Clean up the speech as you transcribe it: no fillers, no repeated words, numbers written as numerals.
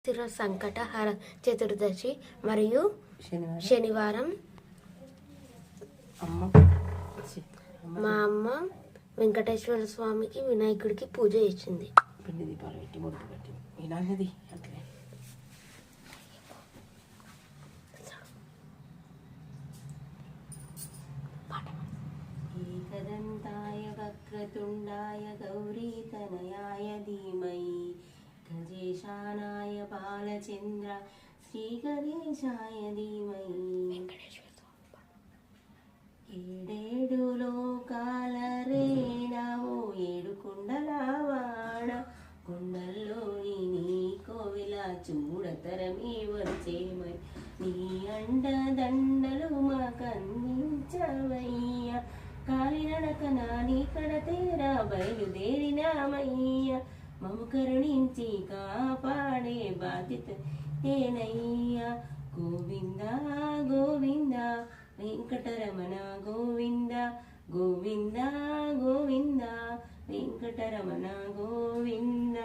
శిర సంకటహర చతుర్దశి మరియు శనివారం మా అమ్మ వెంకటేశ్వర స్వామికి వినాయకుడికి పూజ చేసింది. పిండి దీపాలు పెట్టి ముద్దు పెట్టి వినాయకుడి అట్లే ఏకదంతాయ వక్రతుండాయ గౌరీతనయాయ ధీమహి గజేశానాయ బాలచంద్ర శ్రీగణేశాయ ధీమహి. ఏడేడు లోకాల రేణావో ఏడు కుండలవాడ కొండల్లోని నీ కోవిల చూడతరమే వచ్చేమై నీ అండ దండలు మాకందించవయ్య కాలినడకన నీ కడతేరా బయలుదేరినామయ్య మము కరుణించి కాపాడే బాధ్యత ఏనయ్యా. గోవింద గోవింద వెంకటరమణ గోవింద గోవింద గోవింద వెంకటరమణ గోవింద.